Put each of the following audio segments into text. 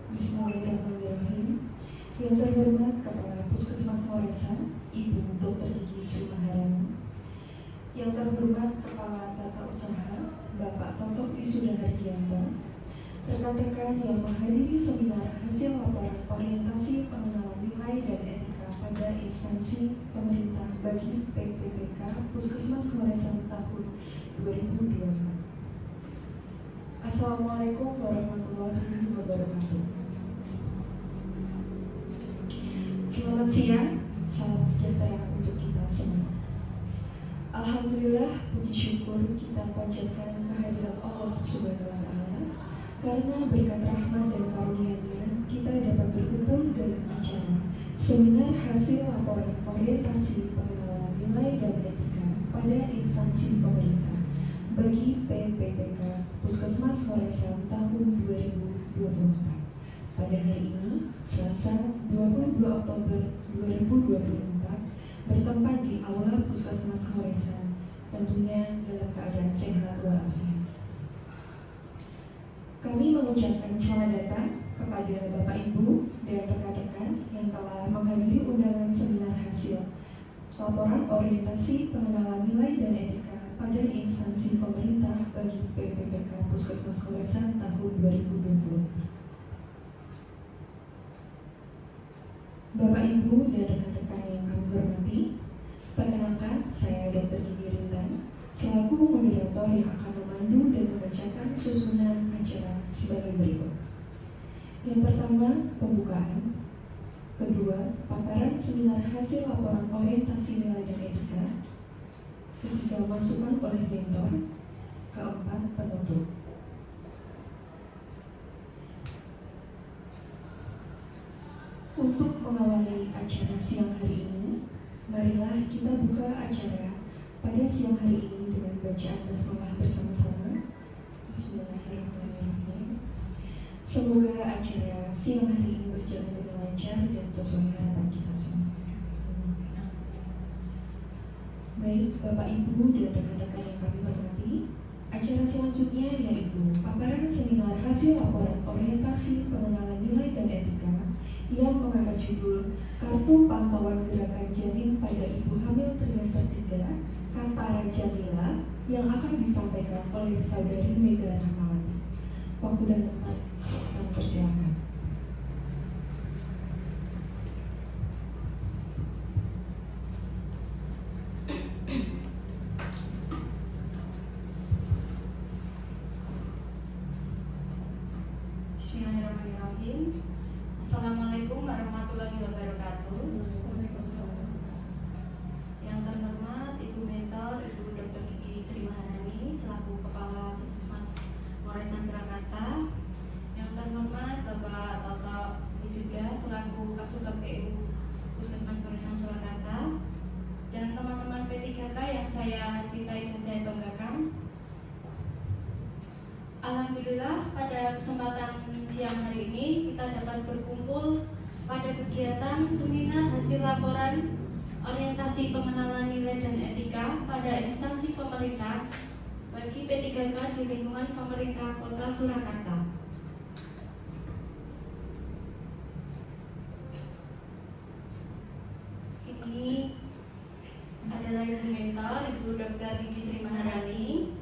Bismillahirrahmanirrahim. Yang terhormat Kepala Puskesmas Ngoresan, Ibu Dr. Gigi Sri Maharani. Yang terhormat Kepala Tata Usaha, Bapak Toto Wisuda Hardianto. Rekan-rekan yang menghadiri seminar hasil laporan orientasi pengenalan nilai dan etika pada instansi pemerintah bagi PPPK Puskesmas Ngoresan tahun 2024. Assalamualaikum warahmatullahi wabarakatuh. Selamat siang, salam sejahtera untuk kita semua. Alhamdulillah, puji syukur kita panjatkan kehadiran Allah Subhanahu wa Ta'ala, karena berkat rahmat dan karunia-Nya kita dapat berkumpul dalam acara seminar hasil laporan orientasi pengenalan nilai dan etika pada instansi pemerintah bagi PPPK Puskesmas Ngoresan tahun 2024. Pada hari ini, Selasa 22 Oktober 2024, bertempat di Aula Puskesmas Ngoresan, tentunya dalam keadaan sehat walafiat. Kami mengucapkan selamat datang kepada Bapak Ibu dan rekan-rekan yang telah menghadiri undangan seminar hasil laporan orientasi pengenalan nilai dan etika pada instansi pemerintah bagi PPPK Puskesmas Ngoresan tahun 2024. Bapak Ibu dan rekan-rekan yang kami hormati, perkenalkan saya Dr. Gigi Rintan selaku moderator yang akan memandu dan membacakan susunan acara sebagai berikut. Yang pertama, pembukaan. Kedua, paparan seminar hasil laporan orientasi nilai dan etika. Ketiga, masukan oleh mentor. Keempat, penutup. Untuk mengawali acara siang hari ini, marilah kita buka acara pada siang hari ini dengan bacaan basmalah bersama-sama. Bismillahirrahmanirrahim. Semoga acara siang hari ini berjalan dengan lancar dan sesuai harapan kita semua. Baik, Bapak Ibu dan rekan-rekan yang kami hormati, acara selanjutnya yaitu paparan seminar hasil laporan orientasi pengenalan nilai dan etika yang mengangkat judul Kartu Pantauan Gerakan Janin pada Ibu Hamil Trimester 3 Kantara Jamila yang akan disampaikan oleh Saudari Mega Rahmawati. Waktu dan tempat kami persilakan. Bismillahirrahmanirrahim. Assalamualaikum warahmatullahi wabarakatuh. Yang terhormat Ibu Mentor, Ibu Dr. Gigi Sri Maharani selaku Kepala Puskesmas Ngoresan Surakarta. Yang terhormat Bapak Toto Wisuda selaku Kasubag TU Puskesmas Ngoresan Surakarta. Dan teman-teman P3K yang saya cintai dan saya banggakan. Alhamdulillah, pada kesempatan siang hari ini kita dapat berkumpul pada kegiatan seminar hasil laporan orientasi pengenalan nilai dan etika pada instansi pemerintah bagi P3K di lingkungan pemerintah Kota Surakarta. Ini adalah Ibu Mentor, Ibu Dr. Gigi Sri Maharani.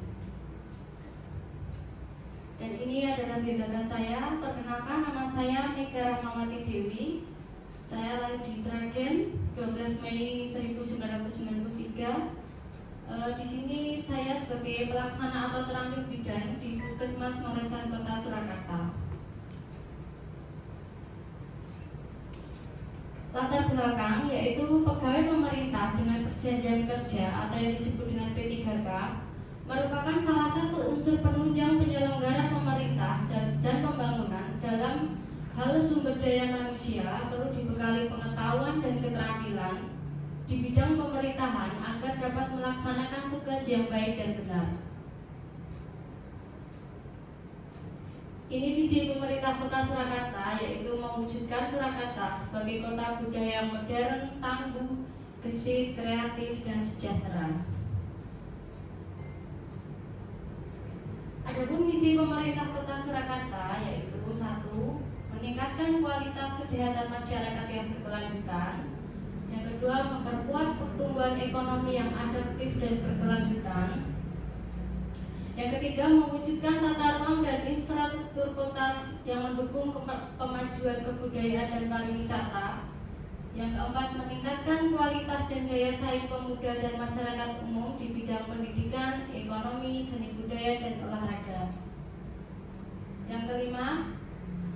Dan ini adalah biodata saya. Perkenalkan, nama saya Mega Rahmawati Dewi. Saya lahir di Sragen 12 Mei 1993. Di sini saya sebagai pelaksana atau terambil bidan di Puskesmas Ngoresan Kota Surakarta. Latar belakang yaitu pegawai pemerintah dengan perjanjian kerja atau yang disebut dengan P3K merupakan salah satu unsur penunjang penyelenggara pemerintah dan pembangunan. Dalam hal sumber daya manusia perlu dibekali pengetahuan dan keterampilan di bidang pemerintahan agar dapat melaksanakan tugas yang baik dan benar. Ini visi pemerintah Kota Surakarta, yaitu mewujudkan Surakarta sebagai kota budaya modern, tangguh, gesit, kreatif, dan sejahtera. Adapun misi pemerintah Kota Surakarta yaitu 1. meningkatkan kualitas kesehatan masyarakat yang berkelanjutan. Yang kedua, memperkuat pertumbuhan ekonomi yang adaptif dan berkelanjutan. Yang ketiga, mewujudkan tata ruang dan infrastruktur kota yang mendukung kemajuan kebudayaan dan pariwisata. Yang keempat, meningkatkan kualitas dan daya saing pemuda dan masyarakat umum di bidang pendidikan, ekonomi, seni budaya, dan olahraga. Yang kelima,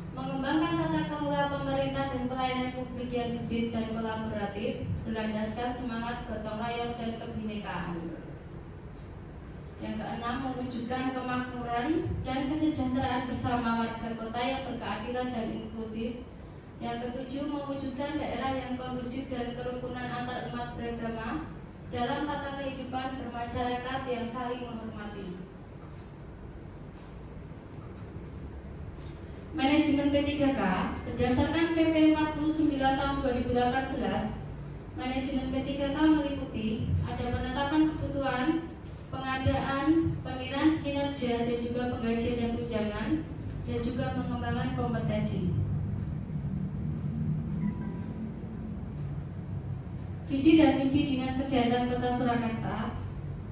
mengembangkan tata kelola pemerintah dan pelayanan publik yang gesit dan kolaboratif, berlandaskan semangat gotong royong dan kebinekaan. Yang keenam, mewujudkan kemakmuran dan kesejahteraan bersama warga kota yang berkeadilan dan inklusif. Yang ketujuh, mewujudkan daerah yang kondusif dan kerukunan antar umat beragama dalam tata kehidupan bermasyarakat yang saling menghormati. Manajemen P3K berdasarkan PP 49 tahun 2018, manajemen P3K meliputi ada penetapan kebutuhan, pengadaan, penilaian kinerja dan juga penggajian dan tunjangan, dan juga pengembangan kompetensi. Visi dan misi Dinas Kesehatan Kota Surakarta.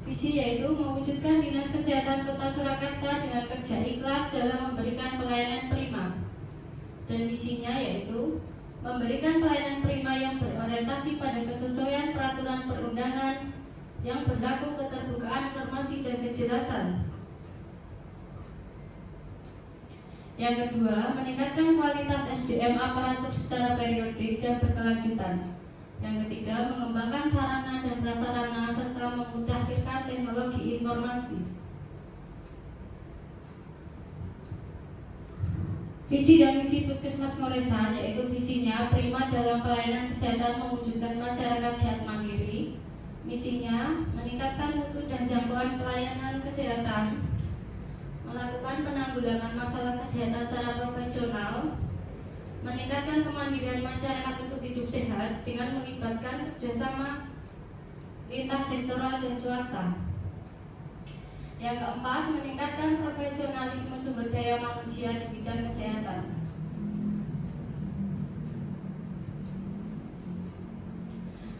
Visi yaitu mewujudkan Dinas Kesehatan Kota Surakarta dengan kerja ikhlas dalam memberikan pelayanan prima. Dan misinya yaitu memberikan pelayanan prima yang berorientasi pada kesesuaian peraturan perundangan yang berlaku, keterbukaan informasi dan kejelasan. Yang kedua, meningkatkan kualitas SDM aparatur secara periodik dan berkelanjutan. Yang ketiga, mengembangkan sarana dan prasarana serta memutakhirkan teknologi informasi. Visi dan misi Puskesmas Ngoresan yaitu visinya prima dalam pelayanan kesehatan mewujudkan masyarakat sehat mandiri. Misinya meningkatkan mutu dan jangkauan pelayanan kesehatan, melakukan penanggulangan masalah kesehatan secara profesional, meningkatkan kemandirian masyarakat untuk hidup sehat dengan melibatkan kerjasama lintas sektoral dan swasta. Yang keempat, meningkatkan profesionalisme sumber daya manusia di bidang kesehatan.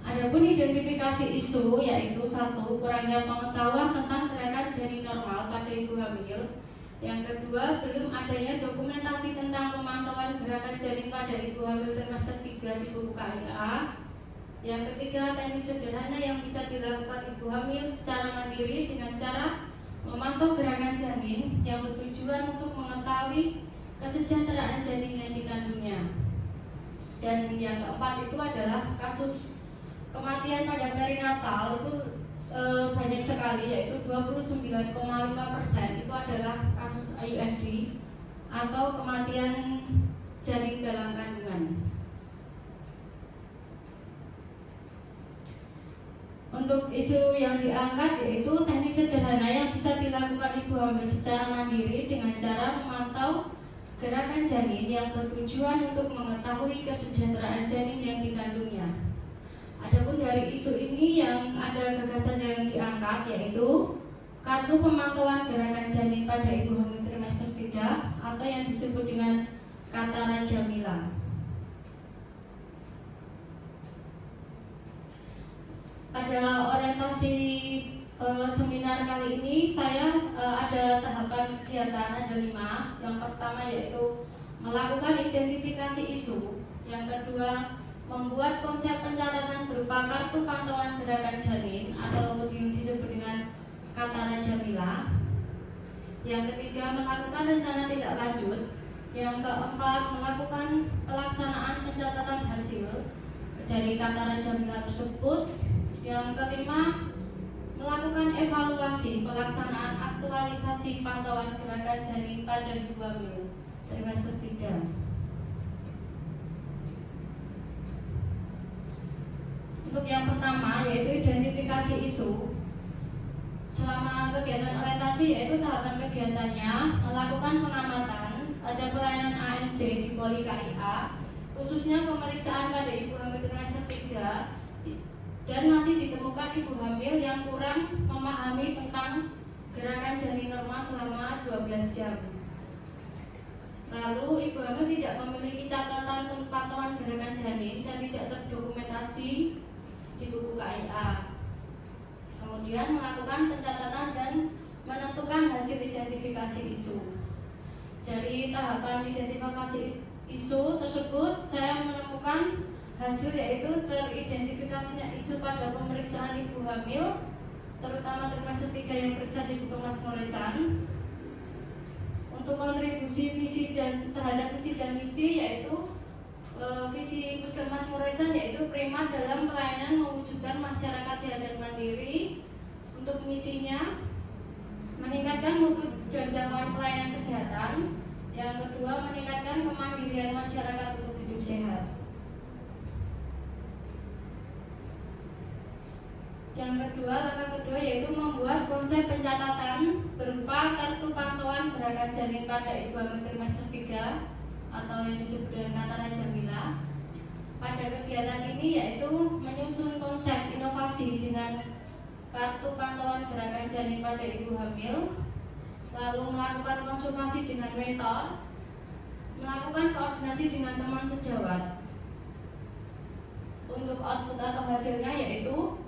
Adapun identifikasi isu yaitu satu, kurangnya pengetahuan tentang gerakan janin normal pada ibu hamil. Yang kedua, belum adanya dokumentasi tentang pemantauan gerakan janin pada ibu hamil trimester 3 di buku KIA. Yang ketiga, teknik sederhana yang bisa dilakukan ibu hamil secara mandiri dengan cara memantau gerakan janin yang bertujuan untuk mengetahui kesejahteraan janin yang dikandungnya. Dan yang keempat itu adalah kasus kematian pada perinatal itu banyak sekali, yaitu 29,5% itu adalah kasus IUFD atau kematian janin dalam kandungan. Untuk isu yang diangkat yaitu teknik sederhana yang bisa dilakukan ibu hamil secara mandiri dengan cara memantau gerakan janin yang bertujuan untuk mengetahui kesejahteraan janin yang dikandungnya. Adapun dari isu ini yang ada gagasan yang diangkat yaitu kartu pemantauan gerakan janin pada ibu hamil trimester 3 atau yang disebut dengan Katara Jamila. Pada orientasi seminar kali ini saya ada tahapan kegiatan, ada 5. Yang pertama yaitu melakukan identifikasi isu. Yang kedua, membuat konsep pencatatan berupa kartu pantauan gerakan janin atau yang disebut dengan Katara Jamila. Yang ketiga, melakukan rencana tindak lanjut. Yang keempat, melakukan pelaksanaan pencatatan hasil dari Katara Jamila tersebut. Yang kelima, melakukan evaluasi pelaksanaan aktualisasi pantauan gerakan janin pada ibu hamil trimester 3. Untuk yang pertama yaitu identifikasi isu. Selama kegiatan orientasi yaitu tahapan kegiatannya melakukan pengamatan pada pelayanan ANC di Poli KIA, khususnya pemeriksaan pada ibu hamil trimester 3, dan masih ditemukan ibu hamil yang kurang memahami tentang gerakan janin normal selama 12 jam. Lalu ibu hamil tidak memiliki catatan pemantauan gerakan janin dan tidak terdokumentasi di buku KIA. Kemudian melakukan pencatatan dan menentukan hasil identifikasi isu. Dari tahapan identifikasi isu tersebut, saya menemukan hasil yaitu teridentifikasinya isu pada pemeriksaan ibu hamil, terutama trimester 3 yang periksa di Puskesmas Ngoresan. Untuk kontribusi visi dan terhadap visi dan misi yaitu visi Puskesmas Ngoresan yaitu prima dalam pelayanan mewujudkan masyarakat sehat dan mandiri. Untuk misinya meningkatkan mutu dan jangkauan pelayanan kesehatan. Yang kedua, meningkatkan kemandirian masyarakat untuk hidup sehat. Yang kedua, langkah kedua yaitu membuat konsep pencatatan berupa kartu pantauan gerakan janin pada ibu hamil trimester 3 atau yang disebut dengan Katara Jamila. Pada kegiatan ini yaitu menyusun konsep inovasi dengan kartu pantauan gerakan janin pada ibu hamil, lalu melakukan konsultasi dengan mentor, melakukan koordinasi dengan teman sejawat. Untuk output atau hasilnya yaitu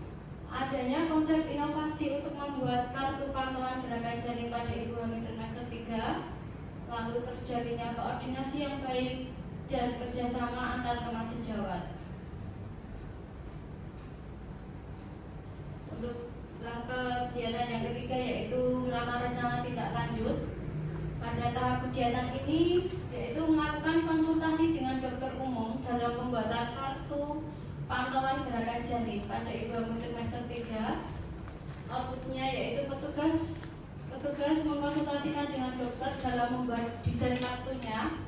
adanya konsep inovasi untuk membuat kartu pantauan gerakan janin pada ibu hamil trimester 3, lalu terjadinya koordinasi yang baik dan kerjasama antar teman sejawat. Untuk langkah kegiatan yang ketiga yaitu melamar rencana tindak lanjut. Pada tahap kegiatan ini yaitu melakukan konsultasi dengan dokter umum dalam pembuatan kartu pantauan gerakan janin pada ibu hamil trimester 3. Outputnya yaitu petugas mengkonsultasikan dengan dokter dalam membuat desain kartunya,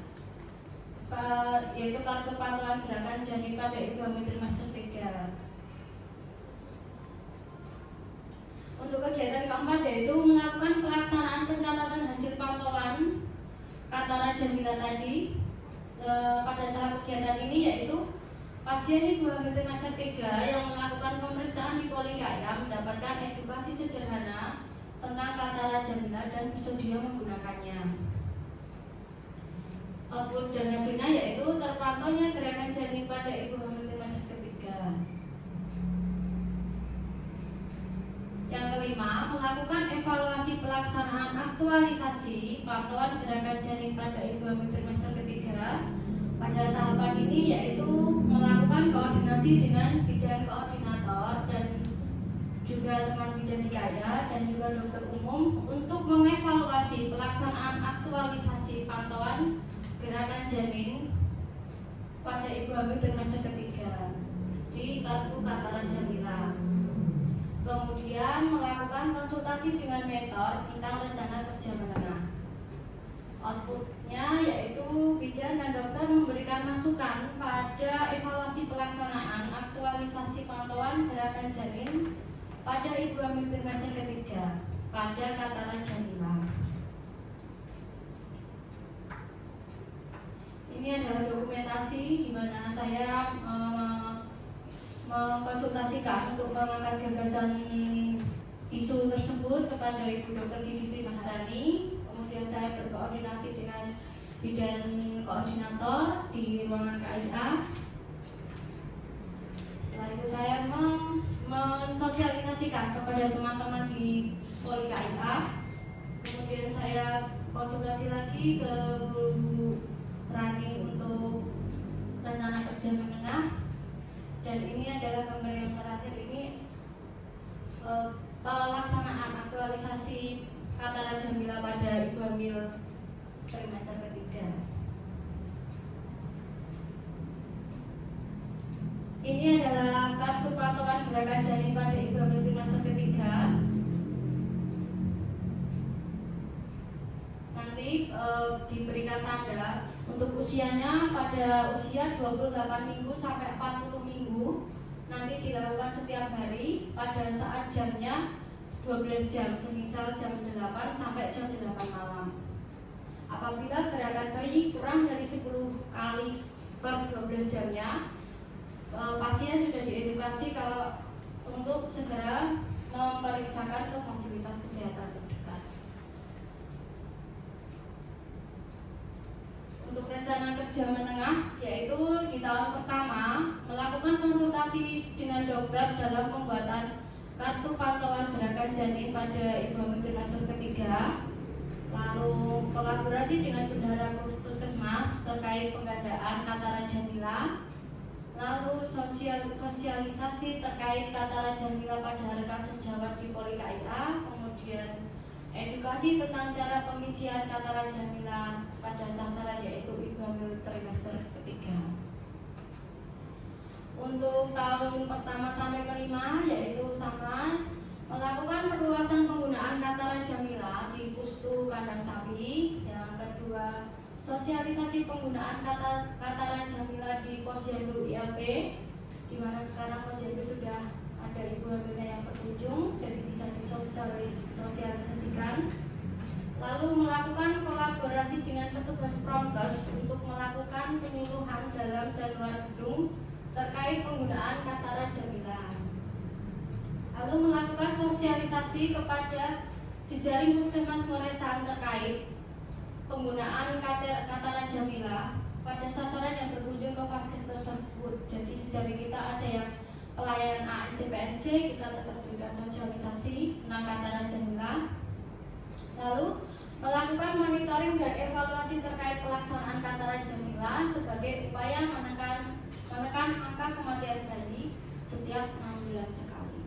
yaitu kartu pantauan gerakan janin pada ibu hamil trimester 3. Untuk kegiatan keempat yaitu melakukan pelaksanaan pencatatan hasil pantauan Katara Jamila tadi. Pada tahap kegiatan ini yaitu pasien ibu hamil trimester 3 yang melakukan pemeriksaan di Poli KIA mendapatkan edukasi sederhana tentang Katara Jamila dan bersedia menggunakannya. Output dan hasilnya yaitu terpantaunya gerakan janin pada ibu hamil trimester 3. Yang kelima, melakukan evaluasi pelaksanaan aktualisasi pantauan gerakan janin pada ibu hamil trimester 3. Pada tahapan ini yaitu melakukan koordinasi dengan bidan koordinator dan juga teman bidan di KIA dan juga dokter umum untuk mengevaluasi pelaksanaan aktualisasi pantauan gerakan janin pada ibu hamil trimester 3 di kartu Katara Jamila. Kemudian melakukan konsultasi dengan mentor tentang rencana kerja menengah. Outputnya yaitu bidan dan dokter memberikan masukan pada evaluasi pelaksanaan aktualisasi pantauan gerakan janin pada ibu hamil trimester 3 pada Katara Jamila. Ini adalah dokumentasi di mana saya mengkonsultasikan untuk mengangkat gagasan isu tersebut kepada Ibu Dr. Gigi Sri Maharani. Kemudian saya berkoordinasi dengan bidan koordinator di ruangan KIA. Setelah itu saya mensosialisasikan kepada teman-teman di Poli KIA. Kemudian saya konsultasi lagi ke Bu Rani untuk rencana kerja menengah. Dan ini adalah gambar yang terakhir, ini pelaksanaan aktualisasi Katara Jamila pada ibu hamil trimester 3. Ini adalah kartu pantauan gerakan janin pada ibu hamil trimester 3. Nanti diberikan tanda untuk usianya pada usia 28 minggu sampai 40 minggu. Nanti dilakukan setiap hari pada saat jamnya 12 jam, semisal jam 8 sampai jam 8 malam. Apabila gerakan bayi kurang dari 10 kali per 12 jamnya, pasien sudah diedukasi kalau untuk segera memeriksakan ke fasilitas kesehatan terdekat. Untuk rencana kerja menengah, yaitu di tahun pertama melakukan konsultasi dengan dokter dalam pembuatan kartu pantauan gerakan janin pada ibu hamil trimester ketiga, lalu kolaborasi dengan bendahara puskesmas terkait penggandaan Katara Jamila, lalu sosialisasi terkait Katara Jamila pada rekan sejawat di Poli KIA, kemudian edukasi tentang cara pengisian Katara Jamila pada sasaran yaitu ibu hamil trimester ketiga. Untuk tahun pertama sampai kelima yaitu sama melakukan perluasan penggunaan Katara Jamila di Pustu Kandang Sapi. Yang kedua, sosialisasi penggunaan Katara Jamila di Posyandu ILP, di mana sekarang Posyandu sudah ada ibu hamilnya yang berkunjung, jadi bisa disosialisasikan. Lalu melakukan kolaborasi dengan petugas prokes untuk melakukan penyuluhan dalam dan luar gedung terkait penggunaan Katara Jamila. Lalu melakukan sosialisasi kepada jejaring puskesmas Ngoresan terkait penggunaan Katara Jamila pada sasaran yang berkunjung ke vaskes tersebut. Jadi jejaring kita ada yang pelayanan ANC PNC, kita tetap berikan sosialisasi tentang Katara Jamila. Lalu melakukan monitoring dan evaluasi terkait pelaksanaan Katara Jamila sebagai upaya menekan angka kematian bayi setiap 6 bulan sekali.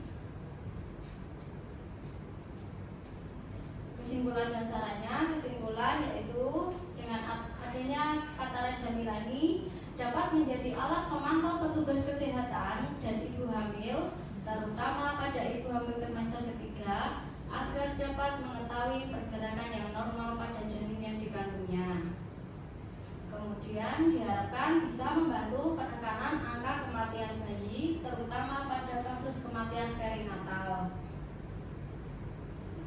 Kesimpulan dan sarannya, kesimpulan yaitu dengan adanya Katara Jamila ini dapat menjadi alat pemantau petugas kesehatan dan ibu hamil, terutama pada ibu hamil trimester ketiga, agar dapat mengetahui pergerakan yang normal pada janin yang dikandungnya. Kemudian diharapkan bisa membantu penekanan angka kematian bayi, terutama pada kasus kematian perinatal.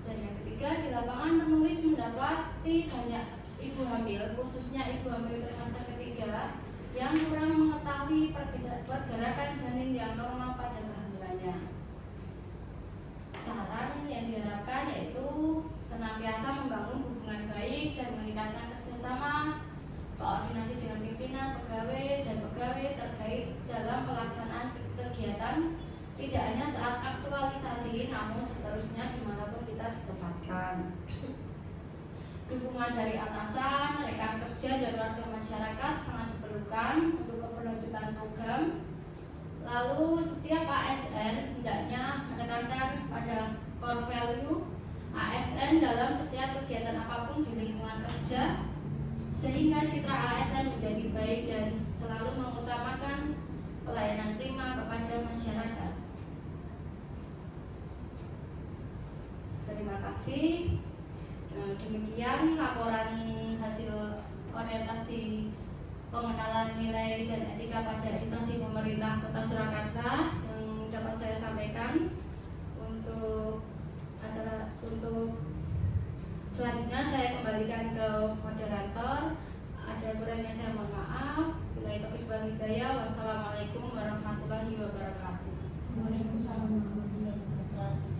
Dan yang ketiga, di lapangan penulis mendapati banyak ibu hamil, khususnya ibu hamil trimester ketiga, yang kurang mengetahui pergerakan janin yang normal pada kehamilannya. Saran yang diharapkan yaitu senantiasa membangun hubungan baik dan meningkatkan kerjasama, koordinasi dengan pimpinan, pegawai dan pegawai terkait dalam pelaksanaan kegiatan, tidak hanya saat aktualisasi, namun seterusnya dimanapun kita ditempatkan. Dukungan dari atasan, rekan kerja, dan warga masyarakat sangat diperlukan untuk keberlanjutan program. Lalu setiap ASN hendaknya menekankan pada core value ASN dalam setiap kegiatan apapun di lingkungan kerja, sehingga citra ASN menjadi baik dan selalu mengutamakan pelayanan prima kepada masyarakat. Terima kasih. Demikian laporan hasil orientasi pengenalan nilai dan etika pada instansi pemerintah Kota Surakarta yang dapat saya sampaikan. Untuk selanjutnya saya kembalikan ke moderator. Ada kurangnya saya mohon maaf. Billahi taufiq wal hidayah. Wassalamualaikum warahmatullahi wabarakatuh. Waalaikumsalam warahmatullahi wabarakatuh.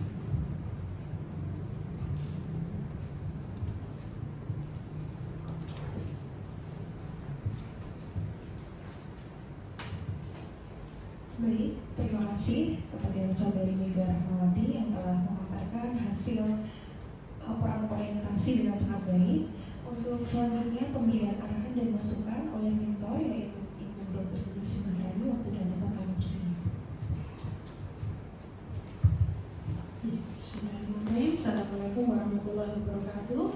Baik, terima kasih kepada Saudari Mega Rahmawati yang telah memaparkan hasil laporan orientasi dengan sangat baik. Untuk selanjutnya pemberian arahan dan masukan oleh mentor yaitu Ibu Dr. Sri Maharani. Waktu dan tempat kami bersiap. Bismillahirrahmanirrahim. Assalamualaikum warahmatullahi wabarakatuh.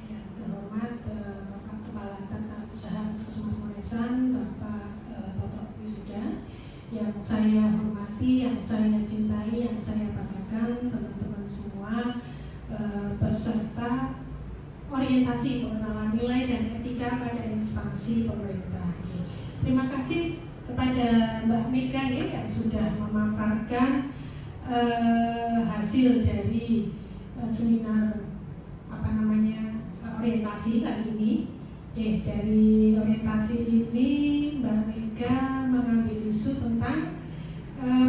Yang terhormat Bapak Kepala Tata Usaha Puskesmas Ngoresan, Bapak Toto Wisuda, yang saya hormati, yang saya cintai, yang saya banggakan, teman-teman semua, peserta orientasi pengenalan nilai dan etika pada instansi pemerintah. Terima kasih kepada Mbak Mega yang sudah memaparkan hasil dari seminar orientasi kali ini. Dari orientasi ini Mbak Mega mengambil isu tentang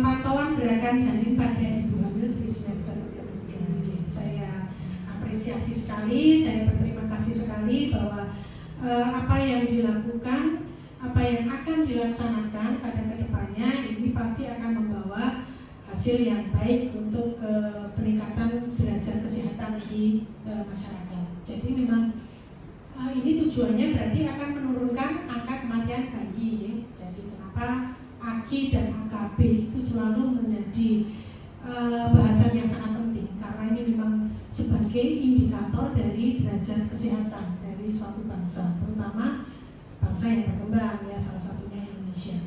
pantauan gerakan janin pada ibu hamil di semester ketiga. Saya apresiasi sekali, saya berterima kasih sekali bahwa apa yang dilakukan, apa yang akan dilaksanakan pada kedepannya ini pasti akan membawa hasil yang baik untuk peningkatan derajat kesehatan di masyarakat. Jadi memang ini tujuannya berarti akan menurunkan angka kematian bayi ya. Jadi kenapa AKI dan AKB itu selalu menjadi bahasan yang sangat penting, karena ini memang sebagai indikator dari derajat kesehatan dari suatu bangsa, terutama bangsa yang berkembang ya, salah satunya Indonesia.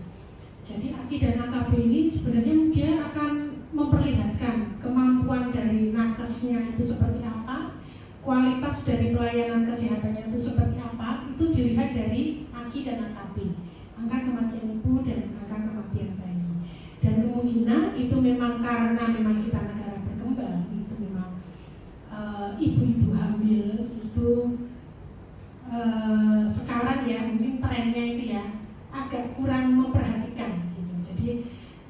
Jadi AKI dan AKB ini sebenarnya dia akan memperlihatkan kemampuan dari nakesnya itu seperti apa, kualitas dari pelayanan kesehatannya itu seperti apa, itu dilihat dari AKI dan AKB, angka kematian ibu dan angka kematian bayi. Dan kemungkinan itu memang karena memang kita negara berkembang, itu memang ibu-ibu hamil itu sekarang ya mungkin trennya itu ya agak kurang memperhatikan gitu. Jadi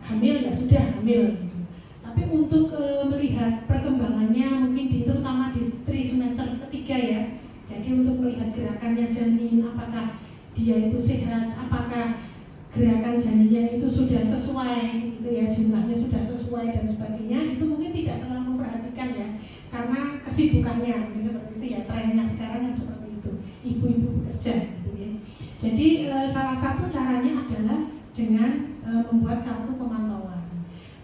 hamil ya sudah hamil gitu. Tapi untuk melihat perkembangannya mungkin terutama di trimester ketiga ya. Jadi untuk melihat gerakannya janin, apakah dia itu sehat, apakah gerakan janinnya itu sudah sesuai gitu ya, jumlahnya sudah sesuai dan sebagainya, itu mungkin tidak terlalu memperhatikan ya, karena kesibukannya mungkin seperti itu ya, trennya sekarang yang seperti itu, ibu-ibu bekerja gitu ya. Jadi salah satu caranya adalah dengan membuat kartu pemantauan.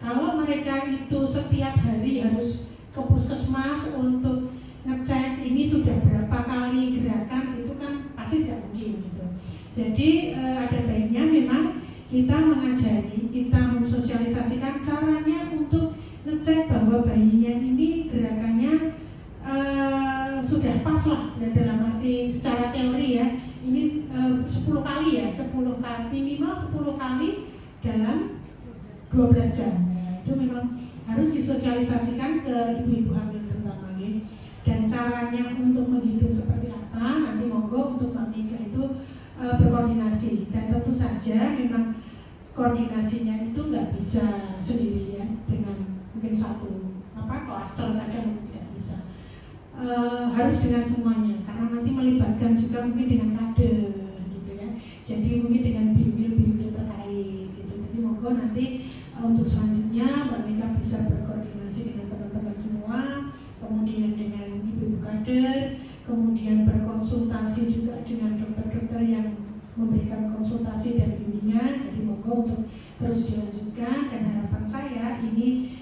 Kalau mereka itu setiap hari harus ke puskesmas untuk ngecek ini sudah berapa kali gerakan, itu kan pasti tidak mungkin gitu. Jadi ada baiknya memang kita mengajari, kita mensosialisasikan caranya untuk ngecek bahwa bayinya ini gerakannya sudah pas lah, dalam arti secara teori ya, ini 10 kali ya, 10 kali, minimal 10 kali dalam 12 jam. Nah, itu memang harus disosialisasikan ke ibu-ibu hamil terutama ya. Dan caranya untuk menghitung seperti apa, nanti monggo untuk Mbak Mika itu berkoordinasi. Dan tentu saja memang koordinasinya itu nggak bisa sendiri ya, dengan mungkin satu klaster saja mungkin tidak bisa. Harus dengan semuanya, karena nanti melibatkan juga mungkin dengan kader gitu ya. Jadi mungkin dengan bimbel-bimbel terkait gitu. Jadi monggo nanti untuk selanjutnya Mbak Mika bisa berkoordinasi dengan teman-teman semua, kemudian dengan ibu-ibu kader, kemudian berkonsultasi juga dengan dokter-dokter yang memberikan konsultasi dan bimbingan. Jadi monggo untuk terus dilanjutkan, dan harapan saya ini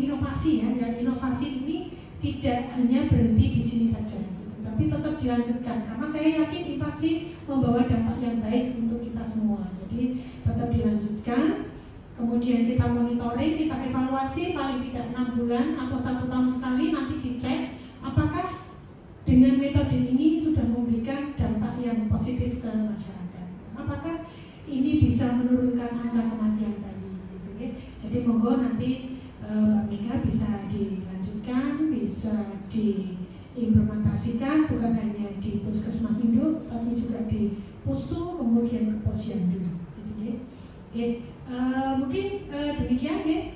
inovasi ya, inovasi ini tidak hanya berhenti di sini saja gitu, tapi tetap dilanjutkan, karena saya yakin ini pasti membawa dampak yang baik untuk kita semua. Jadi tetap dilanjutkan, kemudian kita monitoring, kita evaluasi paling tidak 6 bulan atau 1 tahun sekali, nanti dicek apakah dengan metode ini sudah memberikan dampak yang positif ke masyarakat, apakah ini bisa menurunkan angka kematian tadi gitu ya. Jadi monggo nanti Mbak Mika bisa dilanjutkan, bisa diimplementasikan bukan hanya di puskesmas induk, tapi juga di pustu, kemudian ke posyandu gitu ya. Oke, mungkin demikian ya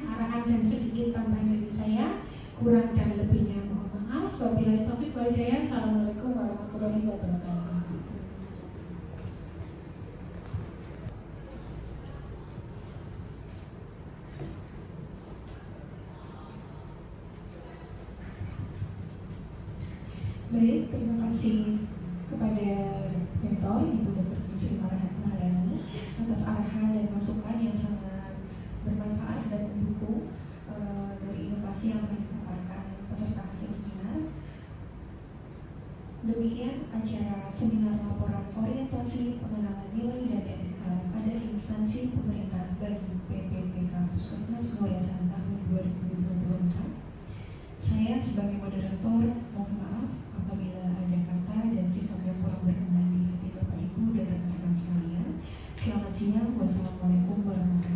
arahan dan sedikit tambahan dari saya. Kurang dan lebihnya mohon maaf. Wabillahi taufiq wal hidayah. Assalamualaikum warahmatullahi wabarakatuh. Baik, terima kasih kepada mentor Ibu Dr. Sri Maharani atas arahan dan masukan yang sangat bermanfaat dan mendukung dari inovasi yang akan dipaparkan peserta hasil seminar. Demikian acara seminar laporan orientasi pengenalan nilai dan etika pada instansi pemerintah bagi PPPK Puskesmas Ngoresan tahun 2024. Saya sebagai moderator mohon maaf apabila ada kata dan sikap yang kurang berkenan di hati Bapak Ibu dan rekan-rekan sekalian. Selamat siang, wassalamualaikum warahmatullahi wabarakatuh.